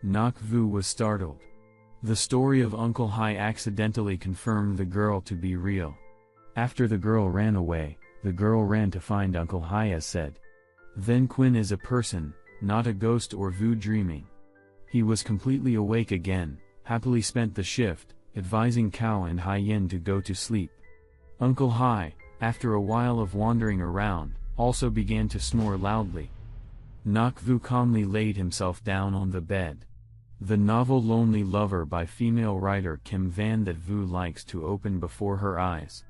Nok Vu was startled. The story of Uncle Hai accidentally confirmed the girl to be real. After the girl ran away, the girl ran to find Uncle Hai as said. Then Quinn is a person, not a ghost or Vu dreaming. He was completely awake again, happily spent the shift, advising Cao and Hai Yin to go to sleep. Uncle Hai, after a while of wandering around, also began to snore loudly. Nok Vu calmly laid himself down on the bed. The novel Lonely Lover by female writer Kim Van that Vu likes to open before her eyes.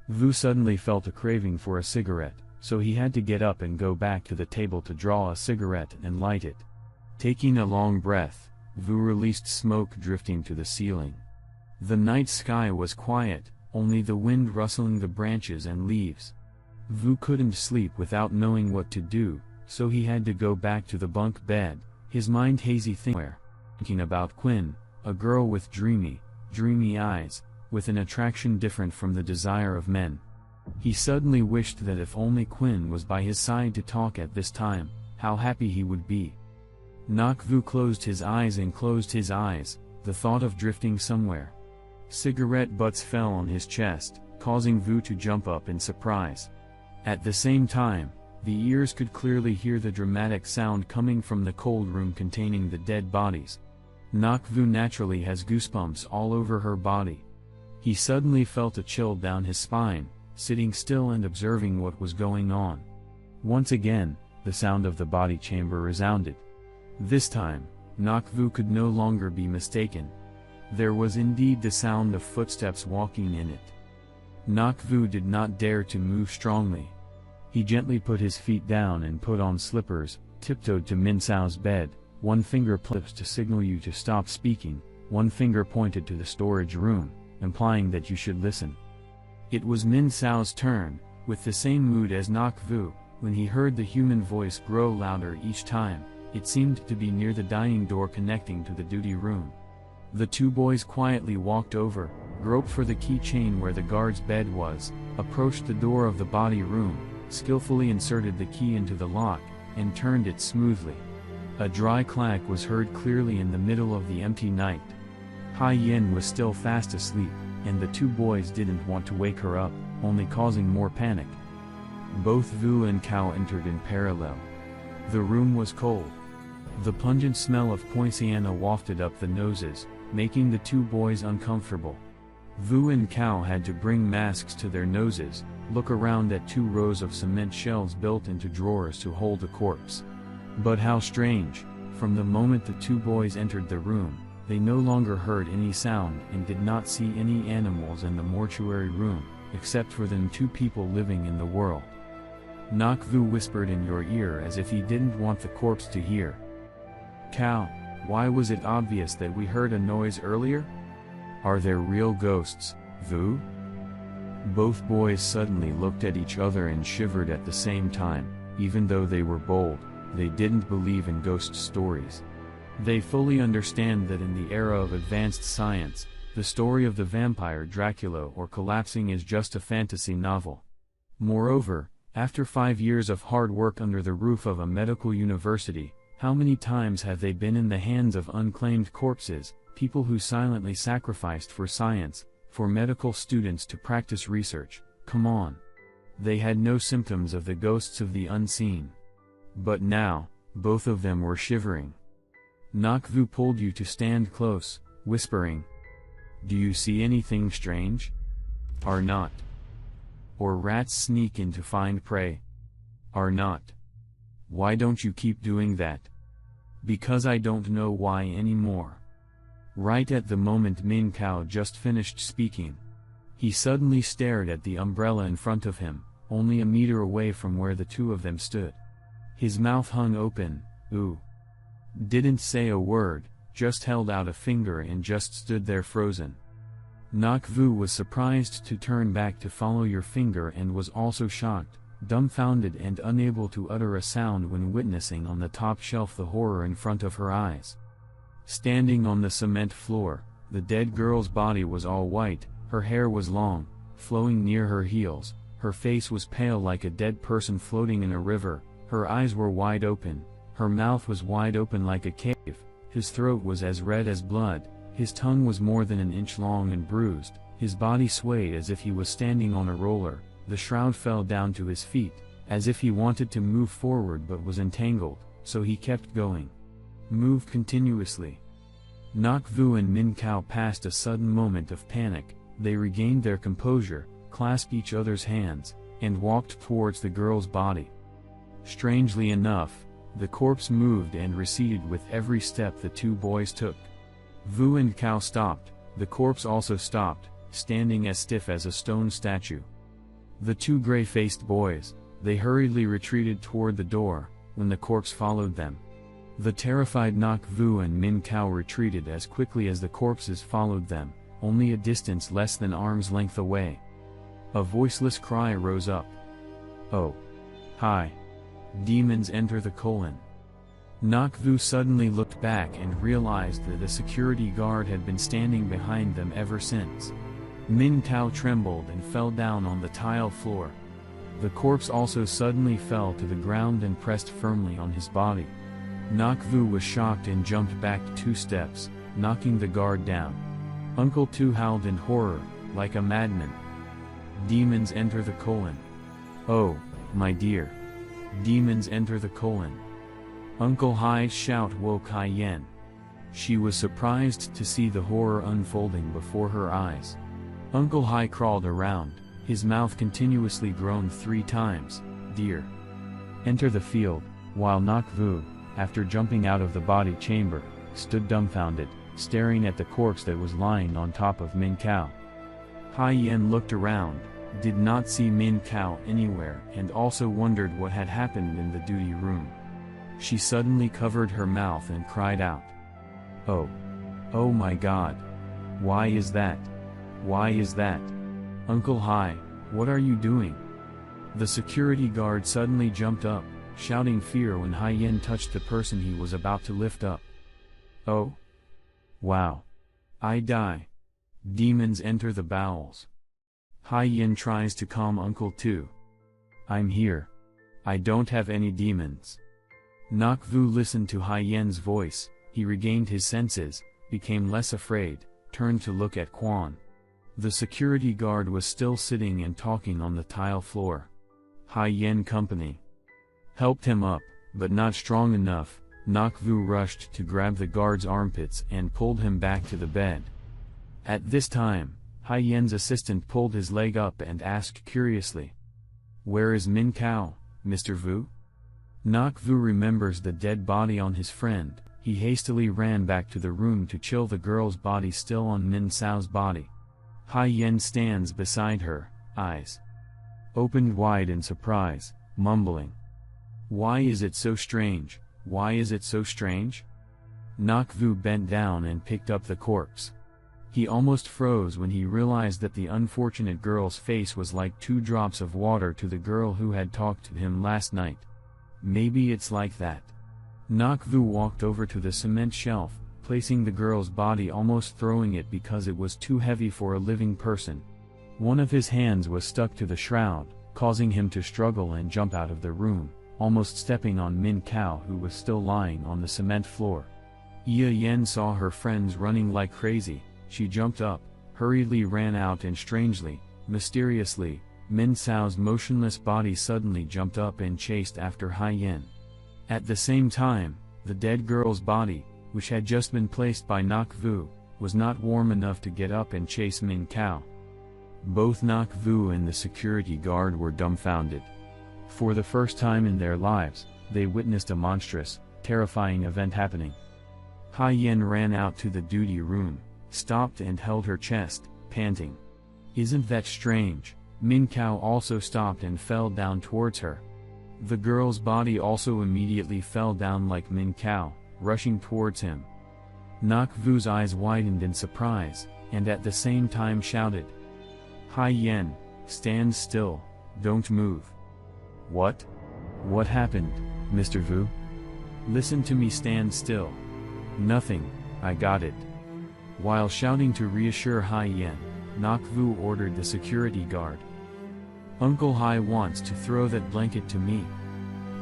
Vu suddenly felt a craving for a cigarette, so he had to get up and go back to the table to draw a cigarette and light it. Taking a long breath, Vu released smoke drifting to the ceiling. The night sky was quiet, only the wind rustling the branches and leaves. Vu couldn't sleep without knowing what to do, so he had to go back to the bunk bed, his mind hazy thinking about Quinn, a girl with dreamy eyes, with an attraction different from the desire of men. He suddenly wished that if only Quinn was by his side to talk at this time, how happy he would be. Nok Vu closed his eyes, the thought of drifting somewhere. Cigarette butts fell on his chest, causing Vu to jump up in surprise. At the same time, the ears could clearly hear the dramatic sound coming from the cold room containing the dead bodies. Nok Vu naturally has goosebumps all over her body. He suddenly felt a chill down his spine, sitting still and observing what was going on. Once again, the sound of the body chamber resounded. This time, Nok Vu could no longer be mistaken. There was indeed the sound of footsteps walking in it. Nok Vu did not dare to move strongly. He gently put his feet down and put on slippers, tiptoed to Min Sao's bed, one finger flips to signal you to stop speaking, one finger pointed to the storage room, implying that you should listen. It was Min Sao's turn, with the same mood as Nok Vu, when he heard the human voice grow louder each time. It seemed to be near the dining door connecting to the duty room. The two boys quietly walked over, groped for the keychain where the guard's bed was, approached the door of the body room, skillfully inserted the key into the lock, and turned it smoothly. A dry clack was heard clearly in the middle of the empty night. Hai Yin was still fast asleep, and the two boys didn't want to wake her up, only causing more panic. Both Vu and Cao entered in parallel. The room was cold. The pungent smell of poinciana wafted up the noses, making the two boys uncomfortable. Vu and Cao had to bring masks to their noses, look around at 2 rows of cement shelves built into drawers to hold a corpse. But how strange, from the moment the two boys entered the room, they no longer heard any sound and did not see any animals in the mortuary room, except for them 2 people living in the world. Nok Vu whispered in your ear as if he didn't want the corpse to hear. Cao, why was it obvious that we heard a noise earlier? Are there real ghosts, Vu? Both boys suddenly looked at each other and shivered at the same time. Even though they were bold, they didn't believe in ghost stories. They fully understand that in the era of advanced science, the story of the vampire Dracula or collapsing is just a fantasy novel. Moreover, after 5 years of hard work under the roof of a medical university, how many times have they been in the hands of unclaimed corpses, people who silently sacrificed for science, for medical students to practice research? Come on. They had no symptoms of the ghosts of the unseen. But now, both of them were shivering. Nok Vu pulled you to stand close, whispering, "Do you see anything strange? Or not? Or rats sneak in to find prey? Or not? Why don't you keep doing that?" "Because I don't know why anymore." Right at the moment Min Cao just finished speaking, he suddenly stared at the umbrella in front of him, only a meter away from where the two of them stood. His mouth hung open, didn't say a word, just held out a finger and just stood there frozen. Nok Vu was surprised to turn back to follow your finger and was also shocked, dumbfounded and unable to utter a sound when witnessing on the top shelf the horror in front of her eyes. Standing on the cement floor, the dead girl's body was all white, her hair was long, flowing near her heels, her face was pale like a dead person floating in a river, her eyes were wide open, her mouth was wide open like a cave, His throat was as red as blood, his tongue was more than an inch long and bruised, his body swayed as if he was standing on a roller, the shroud fell down to his feet, as if he wanted to move forward but was entangled, so he kept going. Moved continuously. Nak Vu and Min Kao passed a sudden moment of panic. They regained their composure, clasped each other's hands, and walked towards the girl's body. Strangely enough, the corpse moved and receded with every step the two boys took. Vu and Kao stopped, the corpse also stopped, standing as stiff as a stone statue. The two gray-faced boys, they hurriedly retreated toward the door, when the corpse followed them. The terrified Nak Vu and Min Kao retreated as quickly as the corpses followed them, only a distance less than arm's length away. A voiceless cry rose up. "Oh! Hi! Demons enter the colon!" Nak Vu suddenly looked back and realized that a security guard had been standing behind them ever since. Min Kao trembled and fell down on the tile floor. The corpse also suddenly fell to the ground and pressed firmly on his body. Nak Vu was shocked and jumped back 2 steps, knocking the guard down. Uncle Tu howled in horror, like a madman. "Demons enter the colon. Oh, my dear. Demons enter the colon." Uncle Hai's shout woke Hai Yen. She was surprised to see the horror unfolding before her eyes. Uncle Hai crawled around, his mouth continuously groaned 3 times, "Dear." Enter the field, while Nak Vu, after jumping out of the body chamber, stood dumbfounded, staring at the corpse that was lying on top of Min Kao. Hai Yen looked around, did not see Min Kao anywhere, and also wondered what had happened in the duty room. She suddenly covered her mouth and cried out. "Oh! Oh my God! Why is that? Why is that? Uncle Hai, what are you doing?" The security guard suddenly jumped up, shouting fear when Hai Yen touched the person he was about to lift up. "Oh! Wow! I die! Demons enter the bowels." Hai Yen tries to calm Uncle Tu. "I'm here. I don't have any demons." Nak Vu listened to Hai Yen's voice, he regained his senses, became less afraid, turned to look at Quan. The security guard was still sitting and talking on the tile floor. Hai Yen Company helped him up, but not strong enough. Nak Vu rushed to grab the guard's armpits and pulled him back to the bed. At this time, Hai Yen's assistant pulled his leg up and asked curiously, "Where is Min Kao, Mr. Vu?" Nak Vu remembers the dead body on his friend. He hastily ran back to the room to chill the girl's body still on Min Cao's body. Hai Yen stands beside her, eyes opened wide in surprise, mumbling, "Why is it so strange? Why is it so strange?" Nak Vu bent down and picked up the corpse. He almost froze when he realized that the unfortunate girl's face was like 2 drops of water to the girl who had talked to him last night. Maybe it's like that. Nak Vu walked over to the cement shelf, placing the girl's body, almost throwing it because it was too heavy for a living person. One of his hands was stuck to the shroud, causing him to struggle and jump out of the room, almost stepping on Min Kao, who was still lying on the cement floor. Ye Yen saw her friends running like crazy. She jumped up, hurriedly ran out, and strangely, mysteriously, Min Cao's motionless body suddenly jumped up and chased after Hai Yen. At the same time, the dead girl's body, which had just been placed by Nak Vu, was not warm enough to get up and chase Min Kao. Both Nak Vu and the security guard were dumbfounded. For the first time in their lives, they witnessed a monstrous, terrifying event happening. Hai Yen ran out to the duty room, stopped and held her chest, panting. "Isn't that strange?" Min Kao also stopped and fell down towards her. The girl's body also immediately fell down like Min Kao, rushing towards him. Nak Vu's eyes widened in surprise, and at the same time shouted, "Hai Yen, stand still, don't move." "What? What happened, Mr. Vu?" "Listen to me, stand still." "Nothing, I got it." While shouting to reassure Hai Yen, Nak Vu ordered the security guard, "Uncle Hai wants to throw that blanket to me."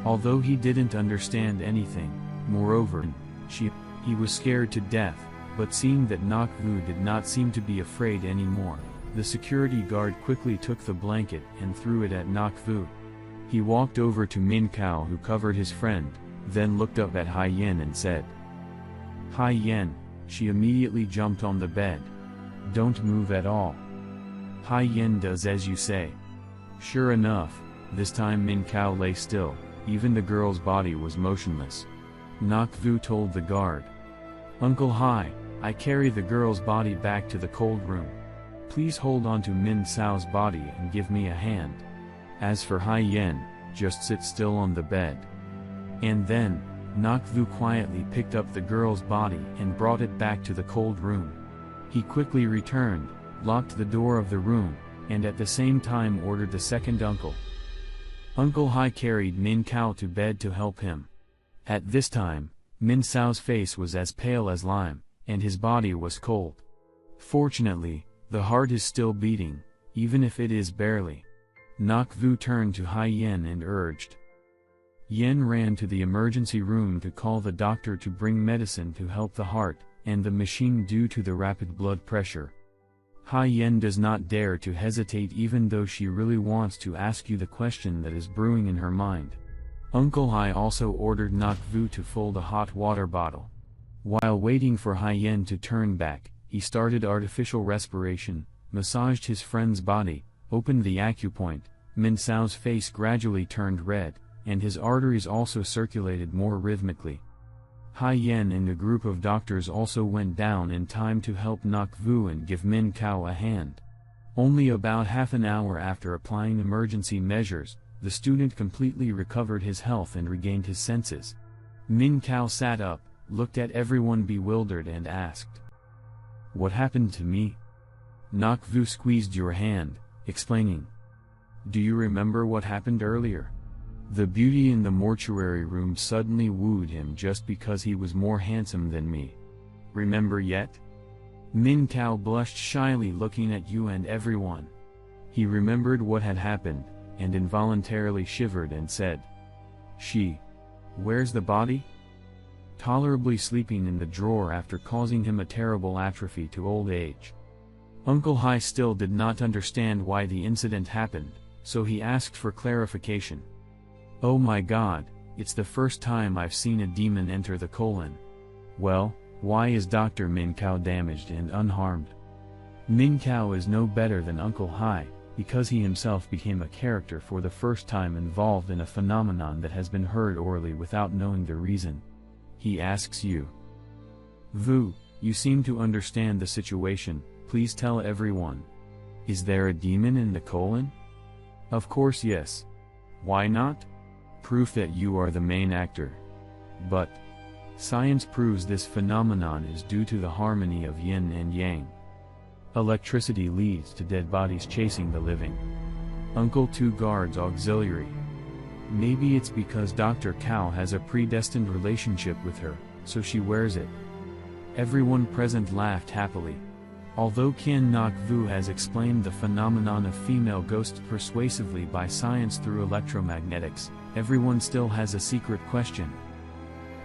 Although he didn't understand anything, moreover, she He was scared to death, but seeing that Nok Vu did not seem to be afraid anymore, the security guard quickly took the blanket and threw it at Nok Vu. He walked over to Min Kao, who covered his friend, then looked up at Hai Yen and said, "Hai Yen." She immediately jumped on the bed. "Don't move at all. Hai Yen does as you say." Sure enough, this time Min Kao lay still, even the girl's body was motionless. Nok Vu told the guard, "Uncle Hai, I carry the girl's body back to the cold room. Please hold on to Min Cao's body and give me a hand. As for Hai Yen, just sit still on the bed." And then, Nok Vu quietly picked up the girl's body and brought it back to the cold room. He quickly returned, locked the door of the room, and at the same time ordered the second uncle. Uncle Hai carried Min Kao to bed to help him. At this time, Min Cao's face was as pale as lime, and his body was cold. Fortunately, the heart is still beating, even if it is barely. Nok Vu turned to Hai Yen and urged. Yen ran to the emergency room to call the doctor to bring medicine to help the heart and the machine due to the rapid blood pressure. Hai Yen does not dare to hesitate even though she really wants to ask you the question that is brewing in her mind. Uncle Hai also ordered Nok Vu to fold a hot water bottle. While waiting for Hai Yen to turn back, he started artificial respiration, massaged his friend's body, opened the acupoint. Min Cao's face gradually turned red, and his arteries also circulated more rhythmically. Hai Yen and a group of doctors also went down in time to help Nok Vu and give Min Kao a hand. Only about half an hour after applying emergency measures, the student completely recovered his health and regained his senses. Min Kao sat up, looked at everyone bewildered and asked, "What happened to me?" Nok Vu squeezed your hand, explaining, "Do you remember what happened earlier? The beauty in the mortuary room suddenly wooed him just because he was more handsome than me. Remember yet?" Min Kao blushed shyly looking at you and everyone. He remembered what had happened, and involuntarily shivered and said, Where's the body?" Tolerably sleeping in the drawer after causing him a terrible atrophy to old age. Uncle Hai still did not understand why the incident happened, so he asked for clarification. "Oh my God, it's the first time I've seen a demon enter the colon. Well, why is Dr. Min Kao damaged and unharmed?" Min Kao is no better than Uncle Hai, because he himself became a character for the first time involved in a phenomenon that has been heard orally without knowing the reason. He asks you, "Vu, you seem to understand the situation, please tell everyone. Is there a demon in the colon?" "Of course yes. Why not? Proof that you are the main actor. But science proves this phenomenon is due to the harmony of yin and yang. Electricity leads to dead bodies chasing the living. Uncle Two guards auxiliary. Maybe it's because Dr. Kao has a predestined relationship with her, so she wears it." Everyone present laughed happily. Although Qian Nok Vu has explained the phenomenon of female ghosts persuasively by science through electromagnetics, everyone still has a secret question.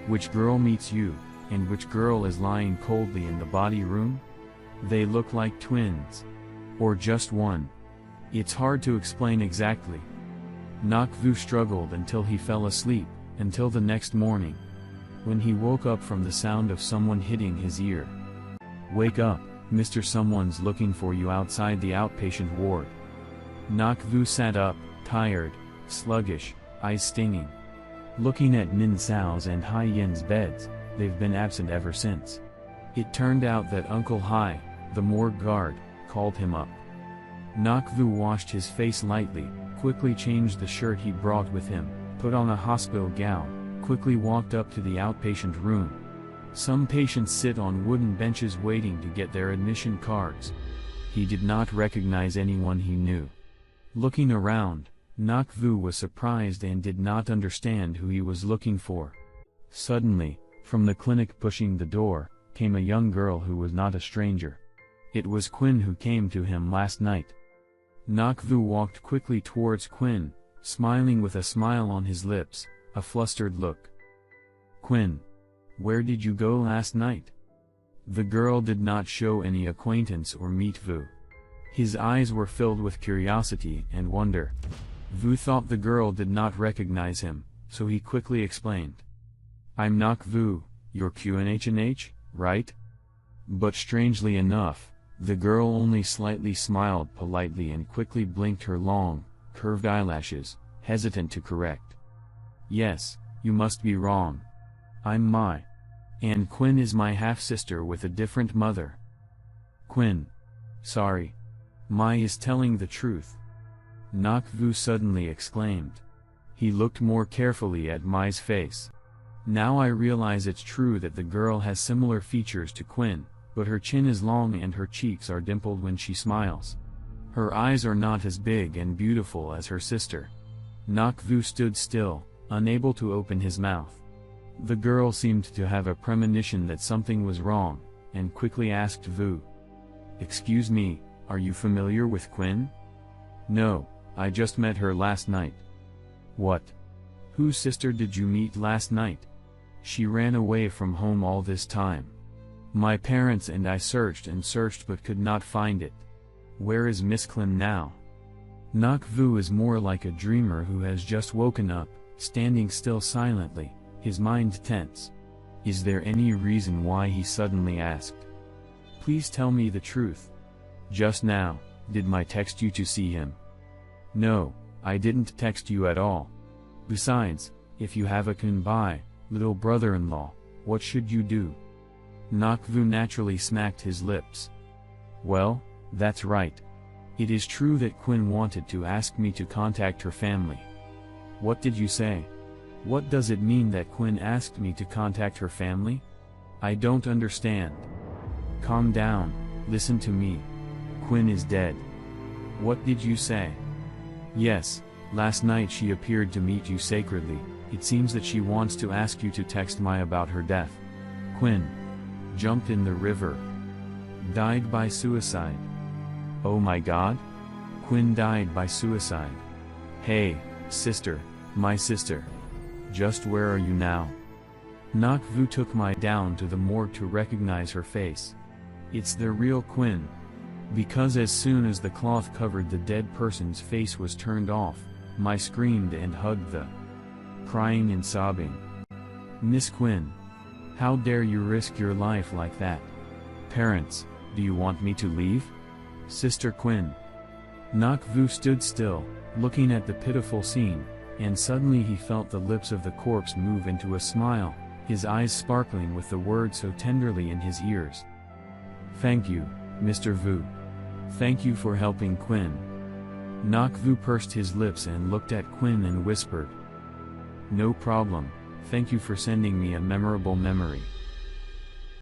Which girl meets you, and which girl is lying coldly in the body room? They look like twins. Or just one. It's hard to explain exactly. Nok Vu struggled until he fell asleep, until the next morning. When he woke up from the sound of someone hitting his ear. "Wake up, Mr. Someone's looking for you outside the outpatient ward." Nok Vu sat up, tired, sluggish, eyes stinging. Looking at Min Cao's and Hai Yen's beds, they've been absent ever since. It turned out that Uncle Hai, the morgue guard, called him up. Nok Vu washed his face lightly, quickly changed the shirt he brought with him, put on a hospital gown, quickly walked up to the outpatient room. Some patients sit on wooden benches waiting to get their admission cards. He did not recognize anyone he knew. Looking around, Nok Vu was surprised and did not understand who he was looking for. Suddenly, from the clinic pushing the door, came a young girl who was not a stranger. It was Quinn who came to him last night. Nok Vu walked quickly towards Quinn, smiling with a smile on his lips, a flustered look. "Quinn. Where did you go last night? The girl did not show any acquaintance or meet Vu. His eyes were filled with curiosity and wonder. Vu thought the girl did not recognize him, so he quickly explained. I'm Nak Vu, your QNH&H, right? But strangely enough, the girl only slightly smiled politely and quickly blinked her long, curved eyelashes, hesitant to correct. Yes, you must be wrong. I'm Mai. And Quinn is my half-sister with a different mother. Quinn. Sorry. Mai is telling the truth. Nak Vu suddenly exclaimed. He looked more carefully at Mai's face. Now I realize it's true that the girl has similar features to Quinn, but her chin is long and her cheeks are dimpled when she smiles. Her eyes are not as big and beautiful as her sister. Nak Vu stood still, unable to open his mouth. The girl seemed to have a premonition that something was wrong, and quickly asked Vu. Excuse me, are you familiar with Quinn? No, I just met her last night. What? Whose sister did you meet last night? She ran away from home all this time. My parents and I searched and searched but could not find it. Where is Miss Quinn now? Nak Vu is more like a dreamer who has just woken up, standing still silently, his mind tense. Is there any reason why he suddenly asked? Please tell me the truth. Just now, did Mai text you to see him? No, I didn't text you at all. Besides, if you have a kunbai, little brother-in-law, what should you do? Nak Vu naturally smacked his lips. Well, that's right. It is true that Quinn wanted to ask me to contact her family. What did you say? What does it mean that Quinn asked me to contact her family? I don't understand. Calm down, listen to me. Quinn is dead. What did you say? Yes, last night she appeared to meet you sacredly. It seems that she wants to ask you to text Mai about her death. Quinn jumped in the river. Died by suicide. Oh my God? Quinn died by suicide. Hey, sister, my sister. Just where are you now? Nak Vu took Mai down to the morgue to recognize her face. It's the real Quinn. Because as soon as the cloth covered the dead person's face was turned off, Mai screamed and hugged the crying and sobbing. Miss Quinn. How dare you risk your life like that? Parents, do you want me to leave? Sister Quinn. Nak Vu stood still, looking at the pitiful scene, and suddenly he felt the lips of the corpse move into a smile, his eyes sparkling with the words so tenderly in his ears. Thank you, Mr. Vu. Thank you for helping Quinn. Nak Vu pursed his lips and looked at Quinn and whispered. No problem, thank you for sending me a memorable memory.